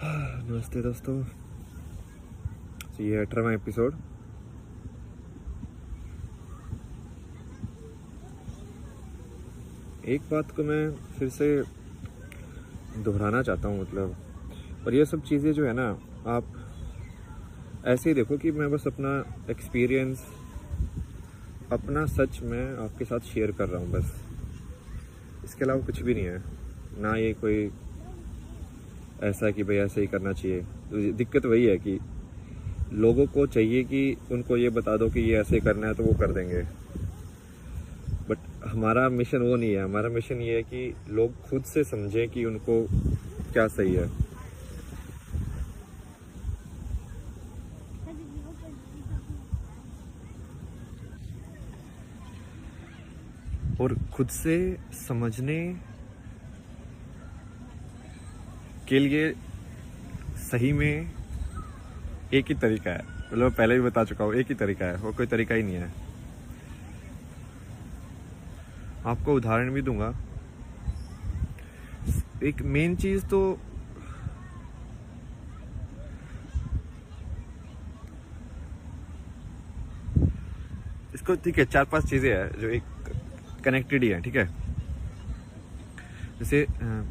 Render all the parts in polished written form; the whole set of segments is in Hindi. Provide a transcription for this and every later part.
नमस्ते दोस्तों। ये 18वां एपिसोड। एक बात को मैं फिर से दोहराना चाहता हूँ, और ये सब चीज़ें जो है ना, आप ऐसे ही देखो कि मैं बस अपना एक्सपीरियंस, अपना सच मैं आपके साथ शेयर कर रहा हूँ बस। इसके अलावा कुछ भी नहीं है। ना ये कोई ऐसा है कि भाई ऐसे ही करना चाहिए। तो दिक्कत वही है कि लोगों को चाहिए कि उनको ये बता दो कि ये ऐसे करना है तो वो कर देंगे, बट हमारा मिशन वो नहीं है। हमारा मिशन ये है कि लोग खुद से समझें कि उनको क्या सही है, और खुद से समझने के लिए सही में एक ही तरीका है। पहले भी बता चुका हूँ, एक ही तरीका है, वो कोई तरीका ही नहीं है। आपको उदाहरण भी दूंगा। एक मेन चीज तो इसको, ठीक है, 4-5 चीजें हैं जो एक कनेक्टेड ही है, ठीक है। जैसे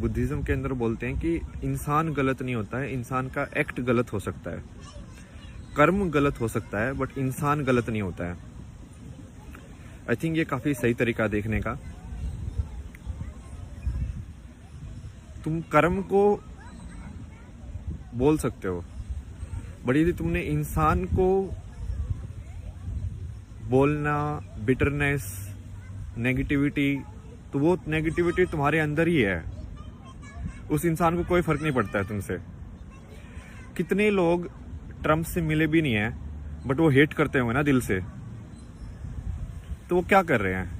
बुद्धिज्म के अंदर बोलते हैं कि इंसान गलत नहीं होता है, इंसान का एक्ट गलत हो सकता है, कर्म गलत हो सकता है, बट इंसान गलत नहीं होता है। आई थिंक ये काफी सही तरीका देखने का। तुम कर्म को बोल सकते हो, बट यदि तुमने इंसान को बोलना, बिटरनेस, नेगेटिविटी, तो वो नेगेटिविटी तुम्हारे अंदर ही है। उस इंसान को कोई फर्क नहीं पड़ता है तुमसे। कितने लोग ट्रम्प से मिले भी नहीं है, बट वो हेट करते होंगे ना दिल से, तो वो क्या कर रहे हैं?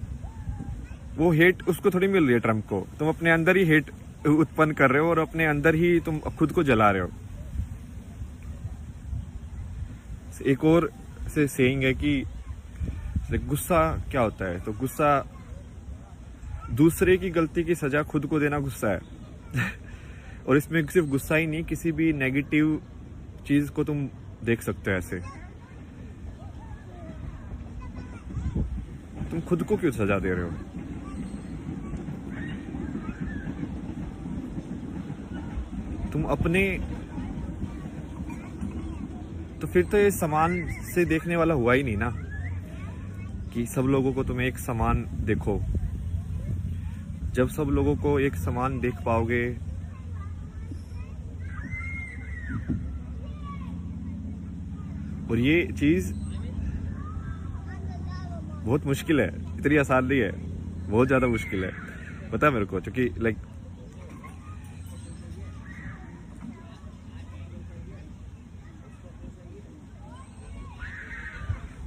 वो हेट उसको थोड़ी मिल रही है, ट्रम्प को। तुम अपने अंदर ही हेट उत्पन्न कर रहे हो और अपने अंदर ही तुम खुद को जला रहे हो। एक और से सेइंग है कि गुस्सा क्या होता है, तो गुस्सा दूसरे की गलती की सजा खुद को देना गुस्सा है। और इसमें सिर्फ गुस्सा ही नहीं, किसी भी नेगेटिव चीज को तुम देख सकते हो ऐसे। तुम खुद को क्यों सजा दे रहे हो? तुम अपने, तो फिर तो ये समान से देखने वाला हुआ ही नहीं ना, कि सब लोगों को तुम एक समान देखो। जब सब लोगों को एक समान देख पाओगे, और ये चीज बहुत मुश्किल है, इतनी आसान नहीं है, बहुत ज्यादा मुश्किल है, पता है मेरे को। क्योंकि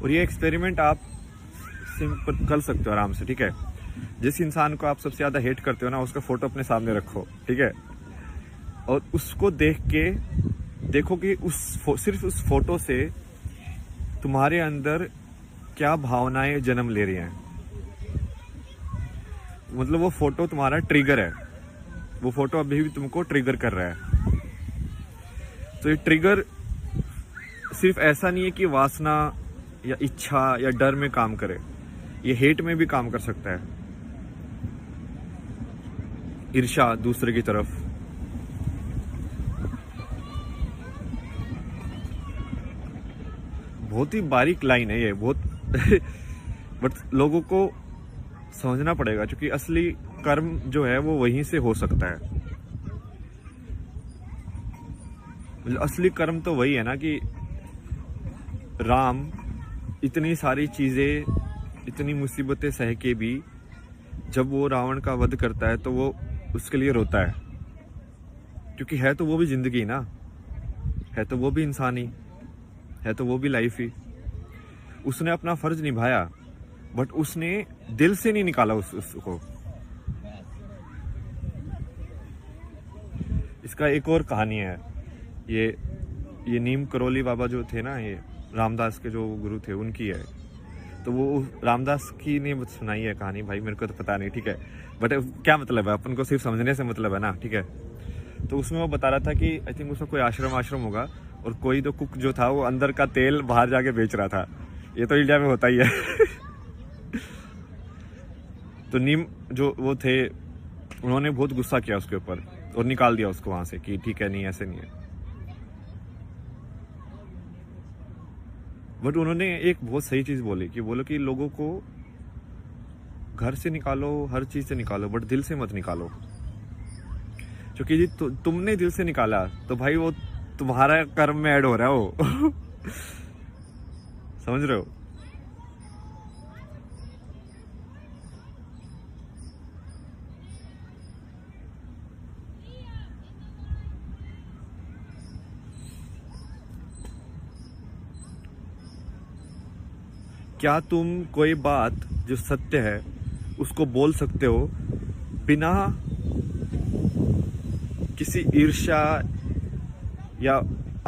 और ये एक्सपेरिमेंट आप सिंपल कर सकते हो आराम से, ठीक है। जिस इंसान को आप सबसे ज्यादा हेट करते हो ना, उसका फोटो अपने सामने रखो, ठीक है, और उसको देख के देखो कि सिर्फ उस फोटो से तुम्हारे अंदर क्या भावनाएं जन्म ले रही हैं। मतलब वो फोटो तुम्हारा ट्रिगर है, वो फोटो अभी भी तुमको ट्रिगर कर रहा है। तो ये ट्रिगर सिर्फ ऐसा नहीं है कि वासना या इच्छा या डर में काम करे, ये हेट में भी काम कर सकता है। ईर्ष्या दूसरे की तरफ, बहुत ही बारीक लाइन है ये, बहुत। बट लोगों को समझना पड़ेगा, क्योंकि असली कर्म जो है वो वहीं से हो सकता है। असली कर्म तो वही है ना कि राम इतनी सारी चीजें, इतनी मुसीबतें सह के भी जब वो रावण का वध करता है तो वो उसके लिए रोता है, क्योंकि है तो वो भी जिंदगी ना, है तो वो भी इंसान ही है, तो वो भी लाइफ ही। उसने अपना फर्ज निभाया, बट उसने दिल से नहीं निकाला उसको। इसका एक और कहानी है। ये नीम करोली बाबा जो थे ना, ये रामदास के जो गुरु थे, उनकी है। तो वो रामदास की ने सुनाई है कहानी, भाई मेरे को तो पता नहीं, ठीक है, बट क्या मतलब है, अपन को सिर्फ समझने से मतलब है ना, ठीक है। तो उसमें वो बता रहा था कि आई थिंक उसका कोई आश्रम होगा, और कोई तो कुक जो था वो अंदर का तेल बाहर जाके बेच रहा था। ये तो इंडिया में होता ही है। तो नीम जो वो थे, उन्होंने बहुत गुस्सा किया उसके ऊपर और निकाल दिया उसको वहां से कि ठीक है, नहीं ऐसे नहीं है। बट उन्होंने एक बहुत सही चीज बोली कि बोलो कि लोगों को घर से निकालो, हर चीज से निकालो, बट दिल से मत निकालो। क्योंकि जी तुमने दिल से निकाला तो भाई वो तुम्हारा कर्म में ऐड हो रहा है वो। समझ रहे हो? क्या तुम कोई बात जो सत्य है उसको बोल सकते हो बिना किसी ईर्ष्या या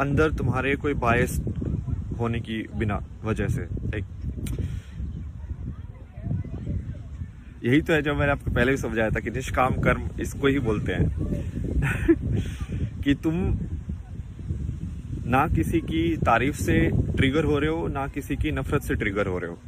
अंदर तुम्हारे कोई बायस होने की बिना वजह से? यही तो है जो मैंने आपको पहले भी समझाया था कि निष्काम कर्म इसको ही बोलते हैं। कि तुम ना किसी की तारीफ से ट्रिगर हो रहे हो, ना किसी की नफरत से ट्रिगर हो रहे हो।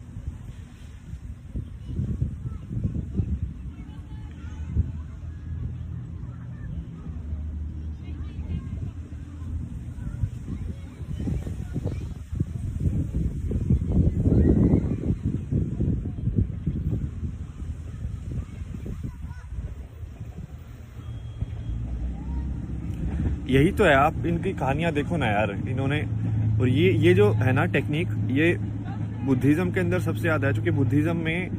यही तो है, आप इनकी कहानियां देखो ना यार, इन्होंने। और ये जो है ना टेक्निक, ये बुद्धिज्म के अंदर सबसे ज्यादा है। क्योंकि बुद्धिज्म में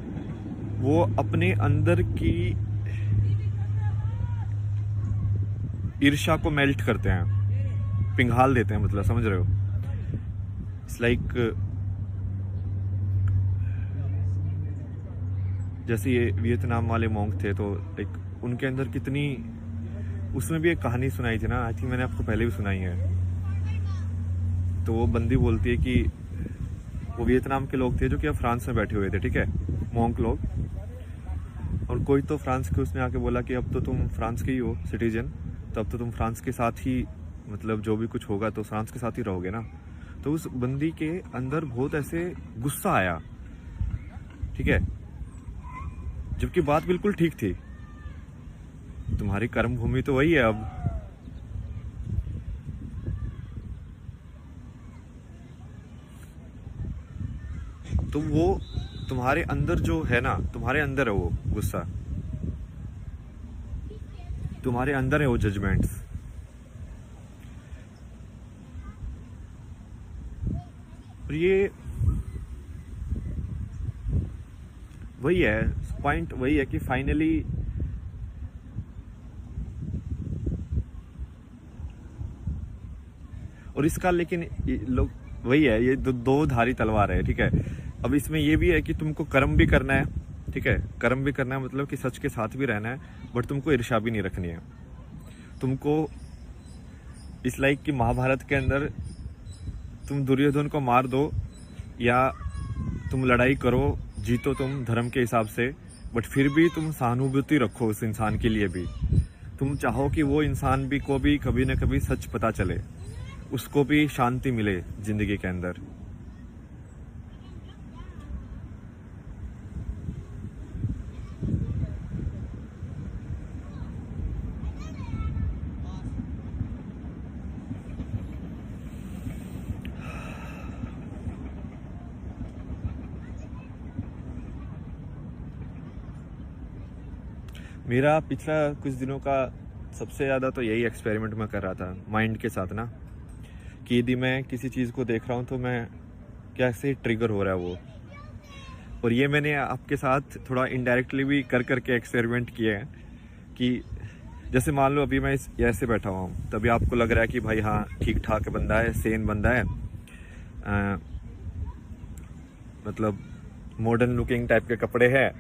वो अपने अंदर की ईर्ष्या को मेल्ट करते हैं, पिघाल देते हैं, मतलब समझ रहे हो? इट्स लाइक जैसे ये वियतनाम वाले मॉन्क थे, तो लाइक उनके अंदर कितनी, उसमें भी एक कहानी सुनाई थी ना, आई थिंक मैंने आपको पहले भी सुनाई है। तो वो बंदी बोलती है कि वो वियतनाम के लोग थे जो कि अब फ्रांस में बैठे हुए थे, ठीक है, मॉन्क लोग। और कोई तो फ्रांस के उसने आके बोला कि अब तो तुम फ्रांस के ही हो सिटीजन, तो अब तो तुम फ्रांस के साथ ही, मतलब जो भी कुछ होगा तो फ्रांस के साथ ही रहोगे ना। तो उस बंदी के अंदर बहुत ऐसे गुस्सा आया, ठीक है, जबकि बात बिल्कुल ठीक थी। तुम्हारी कर्म भूमि तो वही है अब। तो वो तुम्हारे अंदर जो है ना, तुम्हारे अंदर है वो गुस्सा, तुम्हारे अंदर है वो जजमेंट्स। और ये वही है पॉइंट, वही है कि फाइनली और इसका, लेकिन लोग वही है, ये दो धारी तलवार है, ठीक है। अब इसमें ये भी है कि तुमको कर्म भी करना है, ठीक है, कर्म भी करना है, मतलब कि सच के साथ भी रहना है, बट तुमको ईर्ष्या भी नहीं रखनी है। तुमको इस लाइक कि महाभारत के अंदर तुम दुर्योधन को मार दो या तुम लड़ाई करो, जीतो तुम धर्म के हिसाब से, बट फिर भी तुम सहानुभूति रखो उस इंसान के लिए भी। तुम चाहो कि वो इंसान भी को भी कभी ना कभी सच पता चले, उसको भी शांति मिले जिंदगी के अंदर। मेरा पिछला कुछ दिनों का सबसे ज़्यादा तो यही एक्सपेरिमेंट मैं कर रहा था माइंड के साथ ना, कि यदि मैं किसी चीज़ को देख रहा हूँ तो मैं कैसे ट्रिगर हो रहा है वो। और ये मैंने आपके साथ थोड़ा इनडायरेक्टली भी कर करके एक्सपेरिमेंट किए हैं कि जैसे मान लो अभी मैं ऐसे बैठा हुआ हूँ, तभी आपको लग रहा है कि भाई हाँ ठीक ठाक बंदा है, सेन बंदा है, मतलब मॉडर्न लुकिंग टाइप के कपड़े हैं,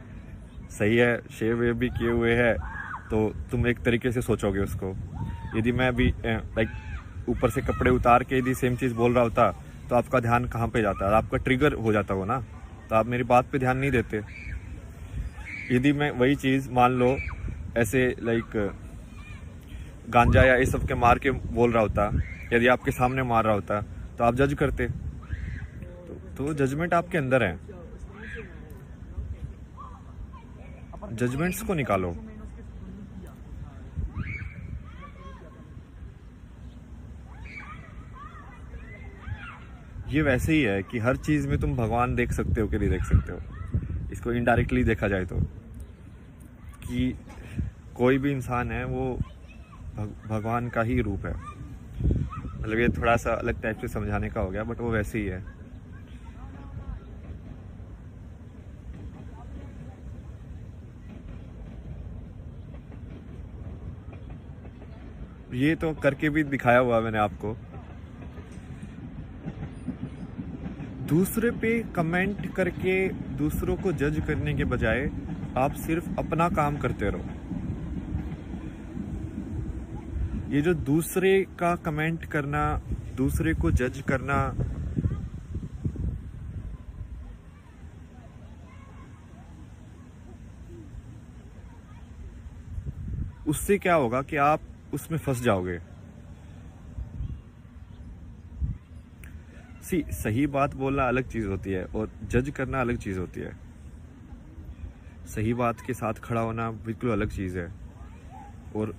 सही है, शेव वेव भी किए हुए हैं, तो तुम एक तरीके से सोचोगे उसको। यदि मैं अभी लाइक ऊपर से कपड़े उतार के यदि सेम चीज़ बोल रहा होता तो आपका ध्यान कहाँ पे जाता है, आपका ट्रिगर हो जाता हो ना, तो आप मेरी बात पे ध्यान नहीं देते। यदि मैं वही चीज़ मान लो ऐसे लाइक गांजा या ये सब के मार के बोल रहा होता, यदि आपके सामने मार रहा होता, तो आप जज करते। तो जजमेंट आपके अंदर है, जजमेंट्स को निकालो। ये वैसे ही है कि हर चीज़ में तुम भगवान देख सकते हो कि नहीं देख सकते हो। इसको इनडायरेक्टली देखा जाए तो, कि कोई भी इंसान है वो भगवान का ही रूप है। मतलब ये थोड़ा सा अलग टाइप से समझाने का हो गया, बट वो वैसे ही है। ये तो करके भी दिखाया हुआ मैंने आपको। दूसरे पे कमेंट करके दूसरों को जज करने के बजाय आप सिर्फ अपना काम करते रहो। ये जो दूसरे का कमेंट करना, दूसरे को जज करना, उससे क्या होगा कि आप उसमें फंस जाओगे। सही बात बोलना अलग चीज होती है और जज करना अलग चीज होती है। सही बात के साथ खड़ा होना बिल्कुल अलग चीज है। और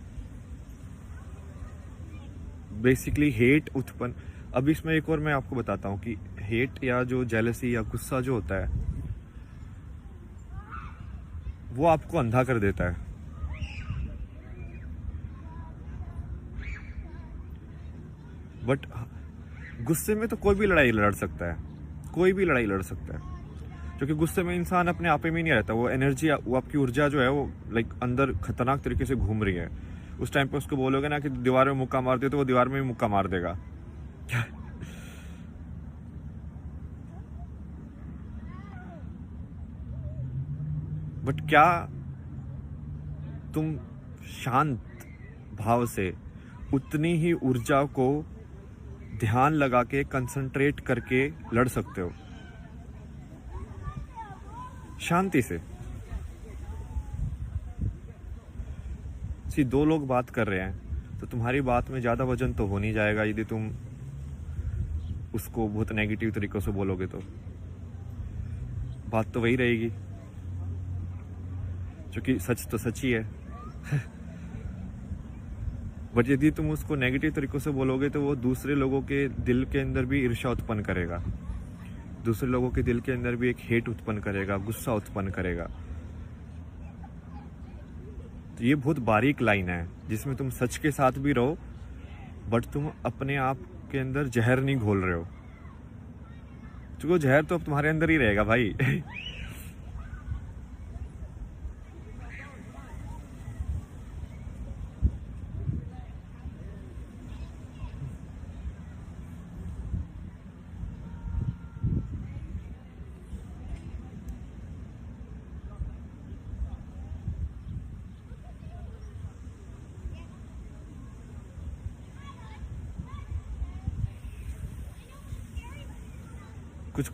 बेसिकली हेट उत्पन्न, अब इसमें एक और मैं आपको बताता हूँ कि हेट या जो जेलसी या गुस्सा जो होता है वो आपको अंधा कर देता है। बट गुस्से में तो कोई भी लड़ाई लड़ सकता है, कोई भी लड़ाई लड़ सकता है, क्योंकि गुस्से में इंसान अपने आप में नहीं रहता। वो एनर्जी, वो आपकी ऊर्जा जो है वो लाइक अंदर खतरनाक तरीके से घूम रही है। उस टाइम पे उसको बोलोगे ना कि दीवार में मुक्का मार दे, तो वो दीवार में भी मुक्का मार देगा। बट क्या तुम शांत भाव से उतनी ही ऊर्जा को ध्यान लगा के कंसंट्रेट करके लड़ सकते हो शांति से? दो लोग बात कर रहे हैं तो तुम्हारी बात में ज्यादा वजन तो हो नहीं जाएगा यदि तुम उसको बहुत नेगेटिव तरीकों से बोलोगे, तो बात तो वही रहेगी, क्योंकि सच तो सच ही है। बट यदि तुम उसको नेगेटिव तरीकों से बोलोगे तो वो दूसरे लोगों के दिल के अंदर भी ईर्ष्या उत्पन्न करेगा, दूसरे लोगों के दिल के अंदर भी एक हेट उत्पन्न करेगा, गुस्सा उत्पन्न करेगा। तो ये बहुत बारीक लाइन है जिसमें तुम सच के साथ भी रहो, बट तुम अपने आप के अंदर जहर नहीं घोल रहे हो, क्योंकि जहर तो अब तुम्हारे अंदर ही रहेगा भाई।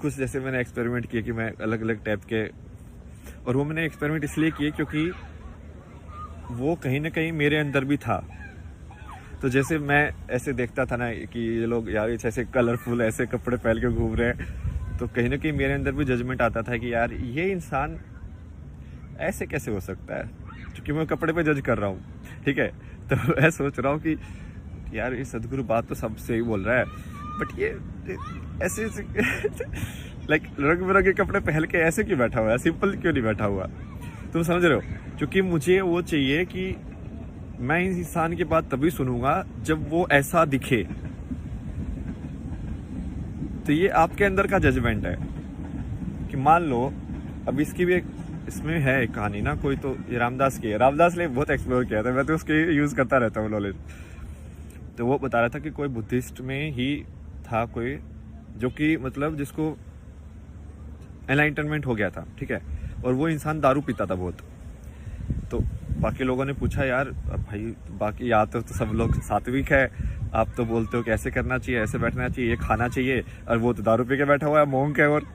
कुछ जैसे मैंने एक्सपेरिमेंट किए कि मैं अलग अलग टाइप के, और वो मैंने एक्सपेरिमेंट इसलिए किए क्योंकि वो कहीं ना कहीं मेरे अंदर भी था। तो जैसे मैं ऐसे देखता था ना कि ये लोग यार ऐसे कलरफुल ऐसे कपड़े पहन के घूम रहे हैं, तो कहीं ना कहीं मेरे अंदर भी जजमेंट आता था कि यार ये इंसान ऐसे कैसे हो सकता है, क्योंकि मैं कपड़े पे जज कर रहा हूँ, ठीक है। तो मैं सोच रहा हूँ कि यार ये सदगुरु बात तो सबसे ही बोल रहा है, बट ये ऐसे लाइक रंग बिरंगे कपड़े पहन के ऐसे क्यों बैठा हुआ है, सिंपल क्यों नहीं बैठा हुआ? तुम समझ रहे हो? क्योंकि मुझे वो चाहिए कि मैं इस इंसान की बात तभी सुनूंगा जब वो ऐसा दिखे। तो ये आपके अंदर का जजमेंट है कि मान लो, अब इसकी भी एक इसमें है एक कहानी ना, कोई तो ये रामदास की है, रामदास ने बहुत एक्सप्लोर किया था, मैं तो उसके यूज करता रहता हूँ नॉलेज। तो वो बता रहा था कि कोई बुद्धिस्ट में ही था कोई, जो कि मतलब जिसको एनलाइटनमेंट हो गया था, ठीक है, और वो इंसान दारू पीता था बहुत। तो बाकी लोगों ने पूछा यार भाई बाकी या तो सब लोग सात्विक है, आप तो बोलते हो कि ऐसे करना चाहिए, ऐसे बैठना चाहिए, ये खाना चाहिए, और वो तो दारू पी के बैठा हुआ है, मोंक है। और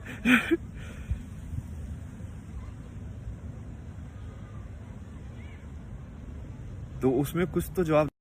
तो उसमें कुछ तो जवाब